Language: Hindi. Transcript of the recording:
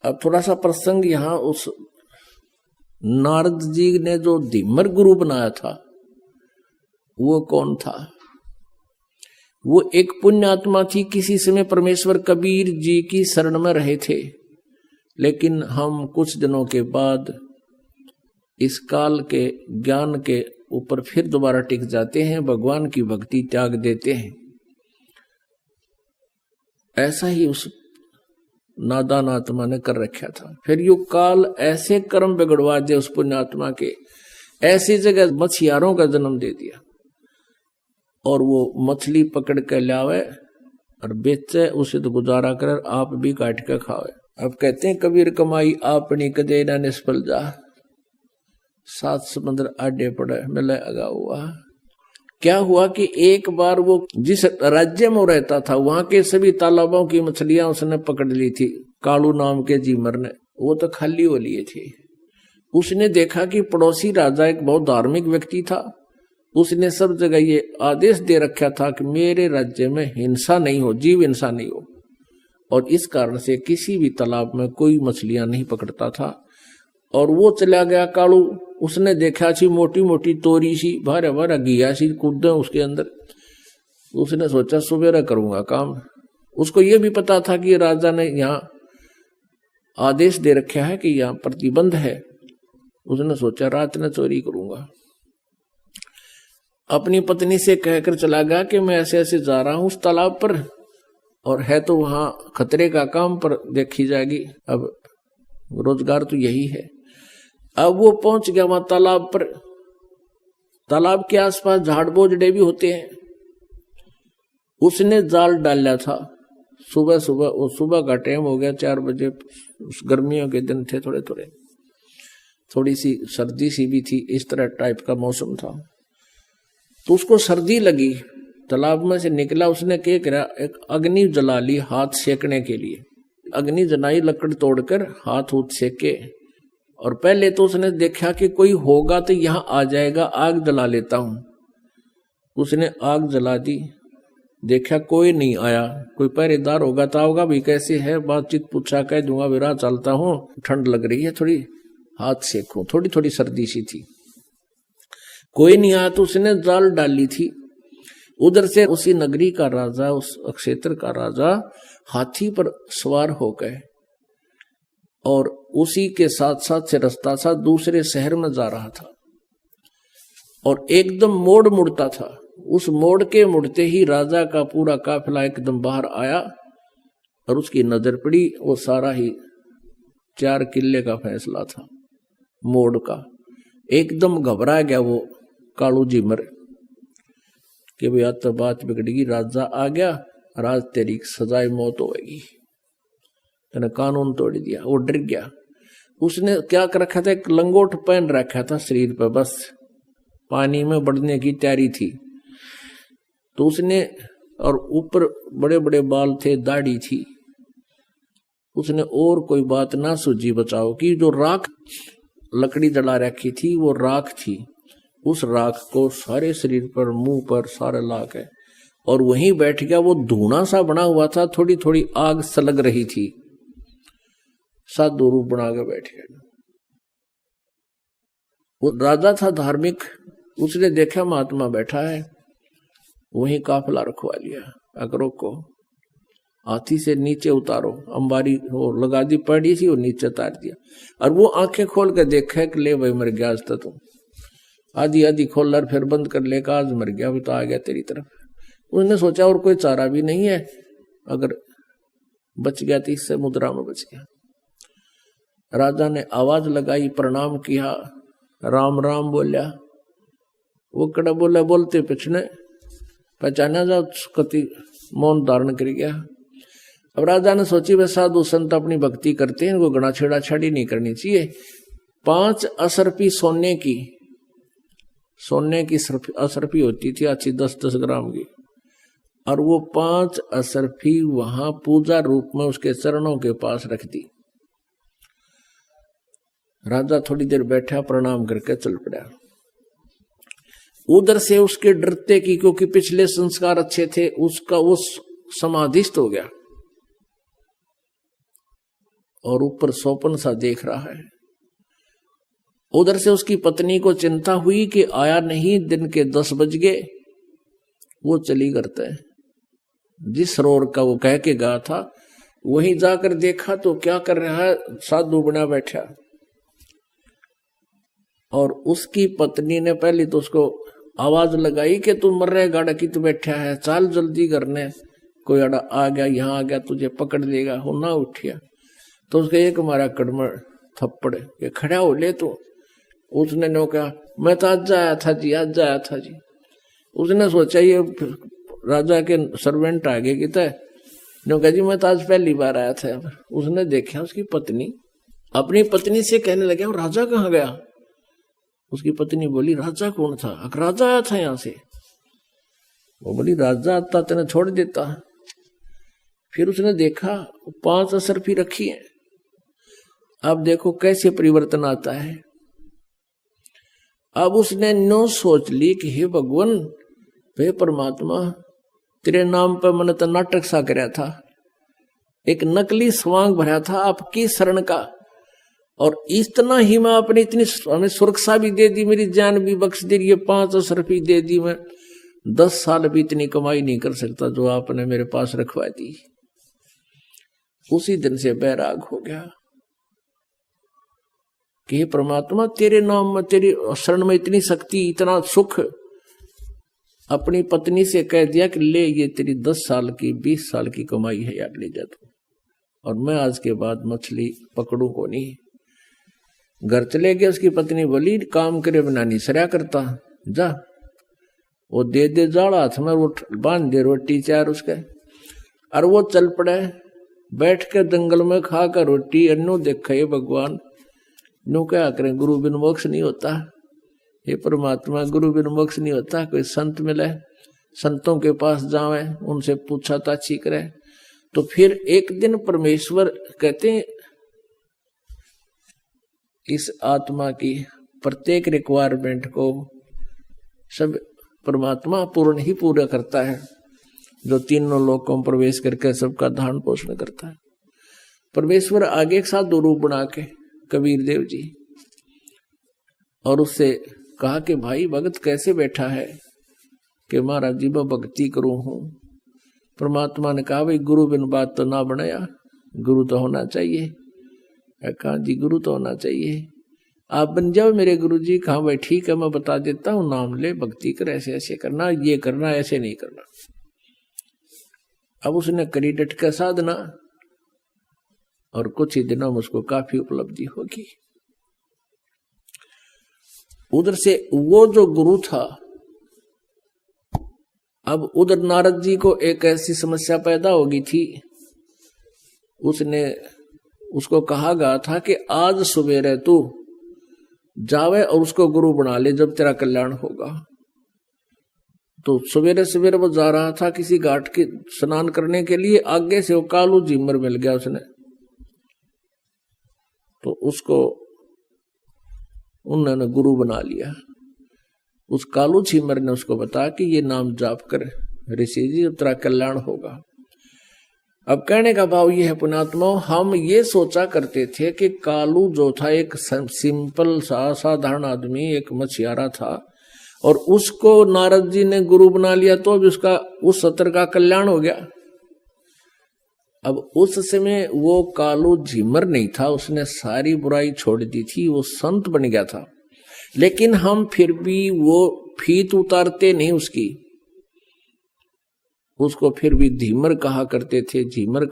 अब थोड़ा सा प्रसंग यहाँ, उस नारद जी ने जो धीमर गुरु बनाया था वो कौन था? वो एक पुण्यात्मा थी, किसी समय परमेश्वर कबीर जी की शरण में रहे थे, लेकिन हम कुछ दिनों के बाद इस काल के ज्ञान के ऊपर फिर दोबारा टिक जाते हैं, भगवान की भक्ति त्याग देते हैं। ऐसा ही उस नादान आत्मा ने कर रखा था। फिर यो काल ऐसे कर्म बिगड़वा दे उस पुण्यात्मा के, ऐसी जगह मछियारों का जन्म दे दिया, और वो मछली पकड़ के लावे और बेचे, उसे तो गुजारा कर, आप भी काट के खावे। अब कहते हैं कबीर कमाई आपनी कदे ना निष्फल जा, 7 समुद्र आडे पड़े मिले अगा हुआ। क्या हुआ कि एक बार वो जिस राज्य में रहता था वहां के सभी तालाबों की मछलियां उसने पकड़ ली थी, कालू नाम के जीमर ने, वो तो खाली हो लिए थे। उसने देखा कि पड़ोसी राजा एक बहुत धार्मिक व्यक्ति था, उसने सब जगह ये आदेश दे रखा था कि मेरे राज्य में हिंसा नहीं हो, जीव हिंसा नहीं हो, और इस कारण से किसी भी तालाब में कोई मछलियां नहीं पकड़ता था। और वो चला गया कालू, उसने देखा सी मोटी मोटी तोरी सी भारा भारा घिया सी कूदे उसके अंदर, उसने सोचा सुबेरा करूंगा काम। उसको ये भी पता था कि राजा ने यहाँ आदेश दे रखा है कि यहाँ प्रतिबंध है, उसने सोचा रात में चोरी करूंगा। अपनी पत्नी से कहकर चला गया कि मैं ऐसे ऐसे जा रहा हूं उस तालाब पर, और है तो वहां खतरे का काम, पर देखी जाएगी, अब रोजगार तो यही है। अब वो पहुंच गया वहां तालाब पर। तालाब के आसपास झाड़ बोझड़े भी होते हैं। उसने जाल डाला था सुबह सुबह, वो सुबह का टाइम हो गया 4 बजे, गर्मियों के दिन थे, थोड़े थोड़े, थोड़ी सी सर्दी सी भी थी, इस तरह टाइप का मौसम था। तो उसको सर्दी लगी, तालाब में से निकला, उसने क्या करा, एक अग्नि जला ली हाथ सेकने के लिए। अग्नि जलाई, लकड़ तोड़कर हाथ उठ सेके, और पहले तो उसने देखा कि कोई होगा तो यहां आ जाएगा, आग जला लेता हूं। उसने आग जला दी, देखा कोई नहीं आया, कोई पहरेदार होगा तो होगा भी, कैसे है, बातचीत पूछा, कह दूंगा विरा चलता हूं, ठंड लग रही है थोड़ी, हाथ सेकूं, थोड़ी थोड़ी सर्दी सी थी। कोई नहीं आया तो उसने जाल डाली थी। उधर से उसी नगरी का राजा, उस क्षेत्र का राजा हाथी पर सवार हो गए, और उसी के साथ साथ से रास्ता था दूसरे शहर में जा रहा था, और एकदम मोड़ मुड़ता था। उस मोड़ के मुड़ते ही राजा का पूरा काफिला एकदम बाहर आया, और उसकी नजर पड़ी, वो सारा ही 4 किले का फैसला था मोड़ का। एकदम घबरा गया वो कालू जीमर कि भैया तो बात बिगड़ेगी, राजा आ गया, राज तेरी सजाए मौत होगी, तेने कानून तोड़ दिया। वो डर गया। उसने क्या कर रखा था, एक लंगोट पहन रखा था शरीर पर, बस पानी में बढ़ने की तैयारी थी। तो उसने, और ऊपर बड़े बड़े बाल थे, दाढ़ी थी, उसने और कोई बात ना सूझी बचाओ कि जो राख लकड़ी जला रखी थी वो राख थी, उस राख को सारे शरीर पर, मुंह पर सारे लाख है, और वहीं बैठ गया। वो धुआं सा बना हुआ था, थोड़ी थोड़ी आग सलग रही थी, साधु रूप बना के बैठ गया। वो राजा था धार्मिक, उसने देखा महात्मा बैठा है, वहीं काफिला रखवा लिया। अकरों को हाथी से नीचे उतारो, अंबारी वो लगा दी पड़ी थी, वो नीचे उतार दिया, और वो आंखें खोल कर देखा कि ले भाई मर गया आज तो, आधी आधी खोल और फिर बंद कर ले, आज मर गया, भी तो आ गया तेरी तरफ। उसने सोचा और कोई चारा भी नहीं है, अगर बच गया तो इससे मुद्रा में बच गया। राजा ने आवाज लगाई, प्रणाम किया, राम राम बोलिया। वो कड़ा बोला, बोलते पिछने पहचाना जा, कति मौन धारण कर गया। अब राजा ने सोची वे साधु संत अपनी भक्ति करते हैं, इनको गणा छेड़ा छाड़ी नहीं करनी चाहिए। 5 असरफी सोने की असरफी होती थी अच्छी, 10-10 ग्राम की, और वो 5 असरफी वहां पूजा रूप में उसके चरणों के पास रख दी। राजा थोड़ी देर बैठा, प्रणाम करके चल पड़ा। उधर से उसके डरते की, क्योंकि पिछले संस्कार अच्छे थे, उसका वो समाधिस्थ हो गया, और ऊपर सोपन सा देख रहा है। उधर से उसकी पत्नी को चिंता हुई कि आया नहीं, दिन के 10 बज गए। वो चली करते हैं जिस सरोवर का वो कह के गया था, वहीं जाकर देखा तो क्या कर रहा है, साधु बना बैठा। और उसकी पत्नी ने पहले तो उसको आवाज लगाई कि तू मर रहे गाड़ा की, तू बैठा है, चाल जल्दी करने, कोई अड़ा आ गया, यहाँ आ गया, तुझे पकड़ लेगा। हो ना उठिया तो उसके एक मारा कड़मड़ थप्पड़, ये खड़ा हो ले तू। उसने नो कहा मैं तो आज आया था जी, आज आया था जी। उसने सोचा ये राजा के सर्वेंट आगे की तय, नो कहा जी मैं तो आज पहली बार आया था। उसने देखा उसकी पत्नी अपनी पत्नी से कहने लगे राजा कहाँ गया। उसकी पत्नी बोली राजा कौन था? राजा आया था यहाँ से। वो बोली राजा आता तेने छोड़ देता। फिर उसने देखा 5 असरफी रखी है। अब देखो कैसे परिवर्तन आता है। अब उसने नो सोच ली कि हे भगवान, हे परमात्मा, तेरे नाम पर मैंने तो नाटक सा कराया था, एक नकली स्वांग भरा था आपकी शरण का, और इतना ही मैं अपनी इतनी हमें सुरक्षा भी दे दी, मेरी जान भी बख्श दी, ये 5 असरफी दे दी, मैं 10 साल भी इतनी कमाई नहीं कर सकता जो आपने मेरे पास रखवा दी। उसी दिन से बैराग हो गया कि परमात्मा तेरे नाम में, तेरी शरण में इतनी शक्ति, इतना सुख। अपनी पत्नी से कह दिया कि ले ये तेरी 10 साल की 20 साल की कमाई है यार, ले जा तू, और मैं आज के बाद मछली पकड़ू को नहीं। घर चले गए। उसकी पत्नी बोली काम करे बिना नहीं सरा करता, जा वो दे दे जाड़ा हाथ में, वो बांध दे रोटी चार उसके। और वो चल पड़े, बैठ के जंगल में खा कर रोटी, अन्नो देखे भगवान नो क्या करें, गुरु बिन मोक्ष नहीं होता। हे परमात्मा, गुरु बिन मोक्ष नहीं होता। कोई संत मिले, संतों के पास जावे, उनसे पूछा ताछी करे। तो फिर एक दिन परमेश्वर कहते हैं इस आत्मा की प्रत्येक रिक्वायरमेंट को सब परमात्मा पूर्ण ही पूरा करता है, जो तीनों लोकों में प्रवेश करके सबका धारण पोषण करता है। परमेश्वर आगे एक साधु रूप बना के कबीर देव जी, और उससे कहा कि भाई भगत कैसे बैठा है, कि महाराज जी मैं भक्ति करूं हूं। परमात्मा ने कहा भाई गुरु बिन बात तो ना बनाया, गुरु तो होना चाहिए। कहा जी गुरु तो होना चाहिए, आप बन जाओ मेरे गुरु जी। कहा भाई ठीक है, मैं बता देता हूँ, नाम ले, भक्ति कर, ऐसे ऐसे करना, ये करना, ऐसे नहीं करना। अब उसने करी डट का साधना, और कुछ ही दिनों में उसको काफी उपलब्धि होगी। उधर से वो जो गुरु था, अब उधर नारद जी को एक ऐसी समस्या पैदा होगी थी। उसको कहा गया था कि आज सवेरे तू जावे और उसको गुरु बना ले, जब तेरा कल्याण होगा। तो सवेरे सवेरे वो जा रहा था किसी घाट के स्नान करने के लिए, आगे से वो कालू झीमर मिल गया उसने। तो उसको उन्होंने गुरु बना लिया। उस कालू झीमर ने उसको बताया कि ये नाम जाप कर ऋषि जी, जब तेरा कल्याण होगा। अब कहने का भाव ये है पुणात्मा, हम ये सोचा करते थे कि कालू जो था एक सिंपल सा साधारण आदमी, एक मछियारा था, और उसको नारद जी ने गुरु बना लिया तो अब उसका उस सत्र का कल्याण हो गया। अब उस समय वो कालू झिमर नहीं था, उसने सारी बुराई छोड़ दी थी, वो संत बन गया था। लेकिन हम फिर भी वो फीत उतारते नहीं उसकी, उसको फिर भी धीमर कहा करते थे, झिमर